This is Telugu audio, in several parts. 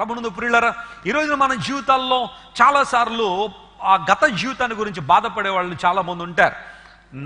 ప్రభునందు ప్రియులారా, ఈరోజు మన జీవితాల్లో చాలాసార్లు ఆ గత జీవితాన్ని గురించి బాధపడే వాళ్ళు చాలామంది ఉంటారు.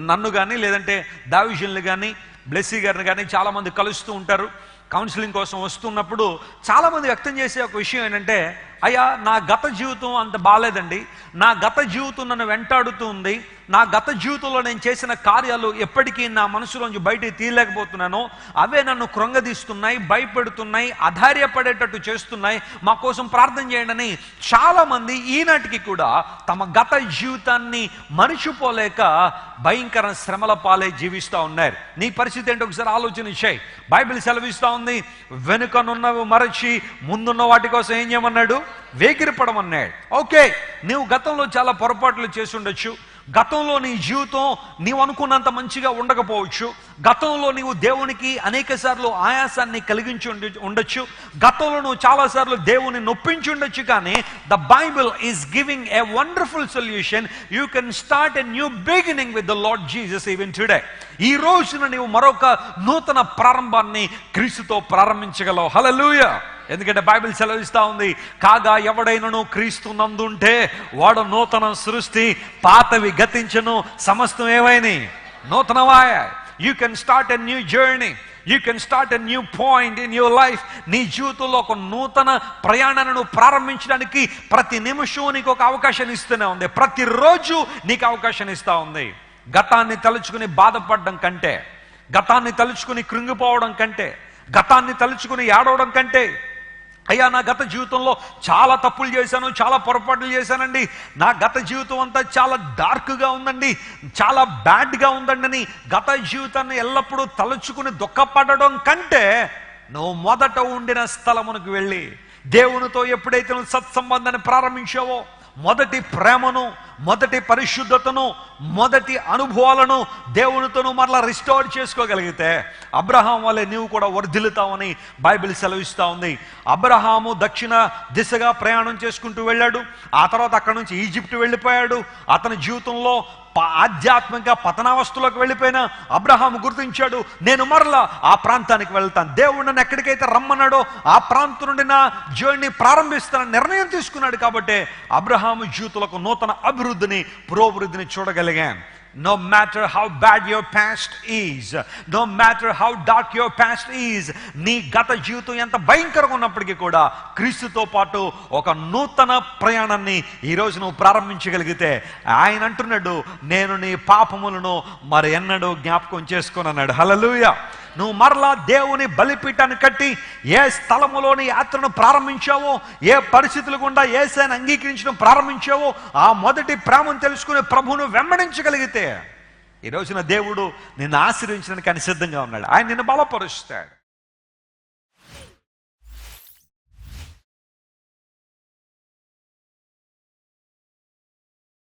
నన్ను కానీ లేదంటే దావిజన్లు కానీ బ్లెస్సీ గారిని కానీ చాలామంది కలుస్తూ ఉంటారు. కౌన్సిలింగ్ కోసం వస్తున్నప్పుడు చాలామంది వ్యక్తం చేసే ఒక విషయం ఏంటంటే, అయ్యా నా గత జీవితం అంత బాగాలేదండి, నా గత జీవితం నన్ను వెంటాడుతూ ఉంది, నా గత జీవితంలో నేను చేసిన కార్యాలు ఎప్పటికీ నా మనసులోంచి బయటికి తీయలేకపోతున్నాను, అవే నన్ను కృంగదీస్తున్నాయి, భయపెడుతున్నాయి, అధైర్యపడేటట్టు చేస్తున్నాయి, మా కోసం ప్రార్థన చేయండి అని చాలామంది ఈనాటికి కూడా తమ గత జీవితాన్ని మరిచిపోలేక భయంకర శ్రమల పాలే జీవిస్తూ ఉన్నారు. నీ పరిస్థితి ఏంటో ఒకసారి ఆలోచన చేయి. బైబిల్ సెలవిస్తూ ఉంది, వెనుకనున్నవి మరచి ముందున్న వాటి కోసం ఏం చేయమన్నాడు? వేగిరపడమన్నాడు. ఓకే, నీవు గతంలో చాలా పొరపాట్లు చేసి ఉండొచ్చు, గతంలో నీ జీవితం నీవు అనుకున్నంత మంచిగా ఉండకపోవచ్చు, గతంలో నీవు దేవునికి అనేక సార్లు ఆయాసాన్ని కలిగించి ఉండొచ్చు, గతంలో నువ్వు చాలాసార్లు దేవుని నొప్పించి ఉండొచ్చు. కానీ the Bible is giving a wonderful solution. You can start a new beginning with the lord Jesus even today. ఈ రోజున నీవు మరొక నూతన ప్రారంభాన్ని క్రీస్తుతో ప్రారంభించగలవు. హల్లెలూయా. ఎందుకంటే బైబిల్ సెలవిస్తూ ఉంది, కాగా ఎవడైనను క్రీస్తు నందుంటే వాడు నూతన సృష్టి, పాతవి గతించను, సమస్తం ఏవైనా నూతనవాయ. You can start a new journey, you can start a new point in your life. నీ జీవితంలో ఒక నూతన ప్రయాణాన్ని నువ్వు ప్రారంభించడానికి ప్రతి నిమిషం నీకు ఒక అవకాశాన్ని ఇస్తూనే ఉంది, ప్రతిరోజు నీకు అవకాశాన్ని ఇస్తూ ఉంది. గతాన్ని తలుచుకుని బాధపడడం కంటే, గతాన్ని తలుచుకుని కృంగిపోవడం కంటే, గతాన్ని తలుచుకుని ఏడవడం కంటే, అయ్యా నా గత జీవితంలో చాలా తప్పులు చేశాను, చాలా పొరపాట్లు చేశానండి, నా గత జీవితం అంతా చాలా డార్క్గా ఉందండి, చాలా బ్యాడ్గా ఉందండి అని గత జీవితాన్ని ఎల్లప్పుడూ తలుచుకుని దుఃఖపడడం కంటే, నువ్వు మొదట ఉండిన స్థలమునకు వెళ్ళి దేవునితో ఎప్పుడైతే నువ్వు సత్సంబంధాన్ని ప్రారంభించావో, మొదటి ప్రేమను, మొదటి పరిశుద్ధతను, మొదటి అనుభవాలను దేవునితో మరలా రిస్టోర్ చేసుకోగలిగితే అబ్రహాం వల్లే నీవు కూడా వర్ధిల్లుతావని బైబిల్ సెలవిస్తూ ఉంది. అబ్రహాము దక్షిణ దిశగా ప్రయాణం చేసుకుంటూ వెళ్ళాడు, ఆ తర్వాత అక్కడి నుంచి ఈజిప్ట్ వెళ్ళిపోయాడు. అతని జీవితంలో ఆధ్యాత్మిక పతనావస్థలోకి వెళ్ళిపోయిన అబ్రహాము గుర్తించాడు, నేను మరలా ఆ ప్రాంతానికి వెళ్తాను, దేవుడు నన్ను ఎక్కడికైతే రమ్మన్నాడో ఆ ప్రాంతం నుండి నా జర్నీ ప్రారంభిస్తానని నిర్ణయం తీసుకున్నాడు. కాబట్టి అబ్రహాము జీవితంలో నూతన అభివృద్ధిని, పురోభివృద్ధిని చూడగలిగాం. No matter how bad your past is, no matter how dark your past is, నీ గత జీవితం ఎంత భయంకరంగా ఉన్నప్పటికీ కూడా క్రీస్తుతో పాటు ఒక నూతన ప్రయాణాన్ని ఈరోజు నువ్వు ప్రారంభించగలిగితే ఆయన అంటున్నాడు, నేను నీ పాపములను మరి ఎన్నడూ జ్ఞాపకం చేసుకోనన్నాడు. హల్లెలూయా. నువ్వు మరలా దేవుని బలిపీఠాన్ని కట్టి ఏ స్థలములోని యాత్రను ప్రారంభించావో, ఏ పరిస్థితులు గుండా యేసుని అంగీకరించడం ప్రారంభించావో, ఆ మొదటి ప్రేమను తెలుసుకునే ప్రభువును వెంబడించగలిగితే ఈ రోజున దేవుడు నిన్ను ఆశీర్వదించడానికి ఆయన సిద్ధంగా ఉన్నాడు. ఆయన నిన్ను బలపరుస్తాడు.